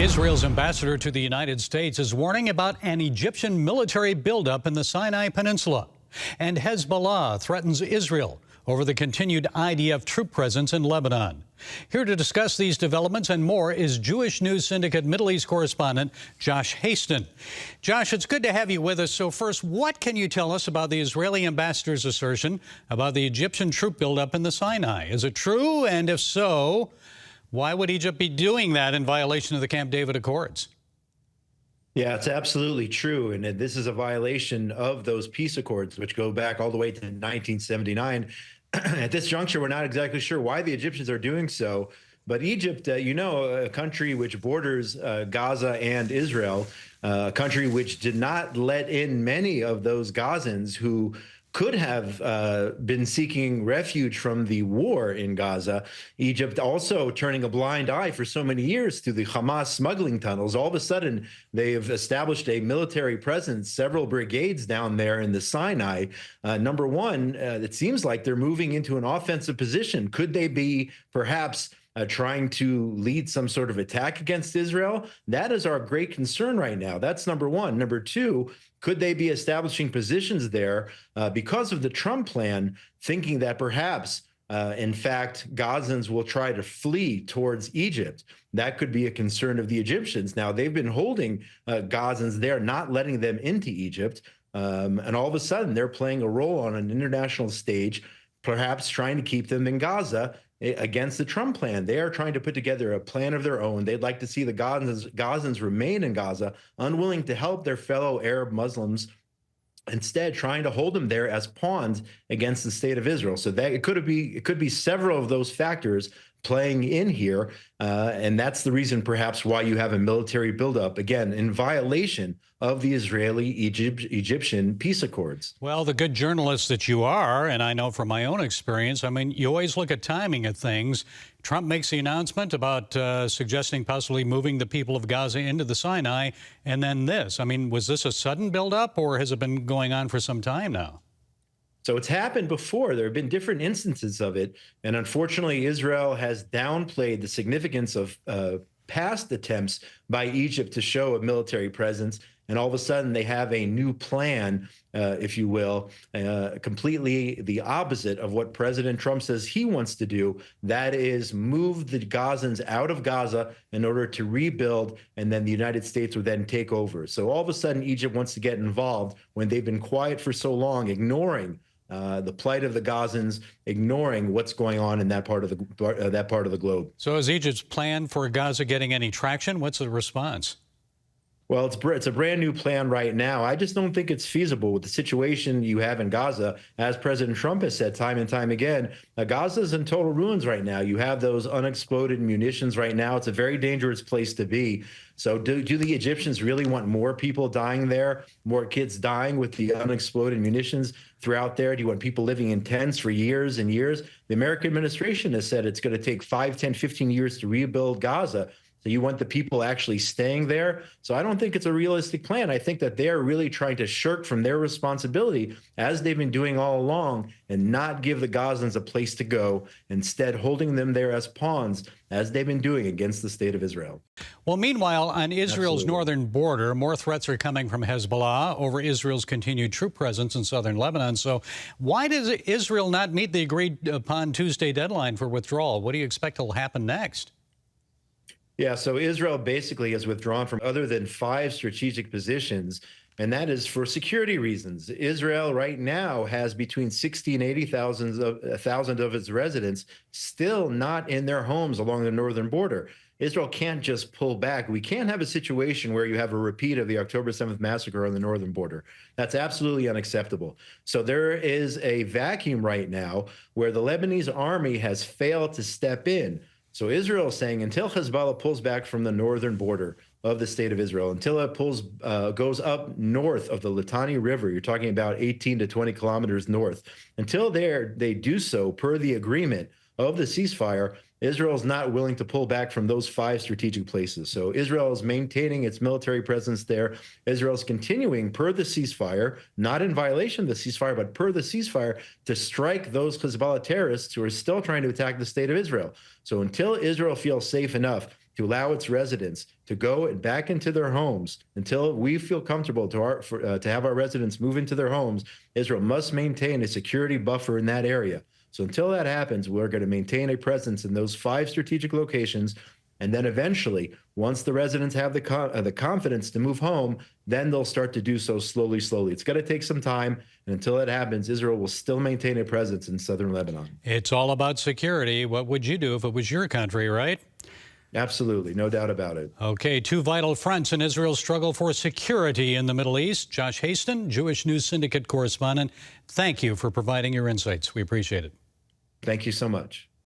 Israel's ambassador to the United States is warning about an Egyptian military buildup in the Sinai Peninsula. And Hezbollah threatens Israel over the continued IDF troop presence in Lebanon. Here to discuss these developments and more is Jewish News Syndicate Middle East correspondent Josh Hasten. Josh, it's good to have you with us. So first, what can you tell us about the Israeli ambassador's assertion about the Egyptian troop buildup in the Sinai? Is it true? And if so, why would Egypt be doing that in violation of the Camp David Accords? Yeah, it's absolutely true. And this is a violation of those peace accords, which go back all the way to 1979. At this juncture, we're not exactly sure why the Egyptians are doing so. But Egypt, a country which borders Gaza and Israel, a country which did not let in many of those Gazans who could have been seeking refuge from the war in Gaza. Egypt also turning a blind eye for so many years to the Hamas smuggling tunnels. All of a sudden, they have established a military presence, several brigades down there in the Sinai. Number one, it seems like they're moving into an offensive position. Could they be perhaps trying to lead some sort of attack against Israel? That is our great concern right now. That's number one. Number two, could they be establishing positions there because of the Trump plan, thinking that perhaps, in fact, Gazans will try to flee towards Egypt? That could be a concern of the Egyptians. Now, they've been holding Gazans there, not letting them into Egypt. And all of a sudden, they're playing a role on an international stage, perhaps trying to keep them in Gaza against the Trump plan. They are trying to put together a plan of their own. They'd like to see the Gazans remain in Gaza, unwilling to help their fellow Arab Muslims, instead trying to hold them there as pawns against the state of Israel. So that it could be several of those factors playing in here, and that's the reason perhaps why you have a military buildup, again, in violation of the Israeli-Egyptian peace accords. Well, the good journalist that you are, and I know from my own experience, I mean, you always look at timing of things. Trump makes the announcement about suggesting possibly moving the people of Gaza into the Sinai, and then this. I mean, was this a sudden buildup, or has it been going on for some time now? So it's happened before. There have been different instances of it. And unfortunately, Israel has downplayed the significance of past attempts by Egypt to show a military presence. And all of a sudden, they have a new plan, if you will, completely the opposite of what President Trump says he wants to do. That is move the Gazans out of Gaza in order to rebuild, and then the United States would then take over. So all of a sudden, Egypt wants to get involved when they've been quiet for so long, ignoring the plight of the Gazans, ignoring what's going on in that part of the globe. So is Egypt's plan for Gaza getting any traction? What's the response? Well, it's a brand new plan right now. I just don't think it's feasible with the situation you have in Gaza. As President Trump has said time and time again, Gaza is in total ruins right now. You have those unexploded munitions right now. It's a very dangerous place to be. So do the Egyptians really want more people dying there, more kids dying with the unexploded munitions throughout there? Do you want people living in tents for years and years? The American administration has said it's going to take 5, 10, 15 years to rebuild Gaza. So you want the people actually staying there? So I don't think it's a realistic plan. I think that they're really trying to shirk from their responsibility, as they've been doing all along, and not give the Gazans a place to go, instead holding them there as pawns, as they've been doing against the state of Israel. Well, meanwhile, on Israel's northern border, more threats are coming from Hezbollah over Israel's continued troop presence in southern Lebanon. So why does Israel not meet the agreed upon Tuesday deadline for withdrawal? What do you expect will happen next? Yeah, so Israel basically has withdrawn from other than 5 strategic positions, and that is for security reasons. Israel right now has between 60 and 80,000 of its residents still not in their homes along the northern border. Israel can't just pull back. We can't have a situation where you have a repeat of the October 7th massacre on the northern border. That's absolutely unacceptable. So there is a vacuum right now where the Lebanese army has failed to step in. So Israel is saying until Hezbollah pulls back from the northern border of the state of Israel, until it goes up north of the Litani River, you're talking about 18 to 20 kilometers north, until they do so per the agreement of the ceasefire, Israel is not willing to pull back from those 5 strategic places. So Israel is maintaining its military presence there. Israel is continuing per the ceasefire, not in violation of the ceasefire, but per the ceasefire, to strike those Hezbollah terrorists who are still trying to attack the state of Israel. So until Israel feels safe enough to allow its residents to go and back into their homes until we feel comfortable to have our residents move into their homes. Israel must maintain a security buffer in that area. So until that happens, we're going to maintain a presence in those 5 strategic locations. And then eventually, once the residents have the confidence to move home, then they'll start to do so slowly. It's going to take some time. And until that happens, Israel will still maintain a presence in southern Lebanon. It's all about security. What would you do if it was your country, right? Absolutely. No doubt about it. Okay, 2 vital fronts in Israel's struggle for security in the Middle East. Josh Hasten, Jewish News Syndicate correspondent, thank you for providing your insights. We appreciate it. Thank you so much.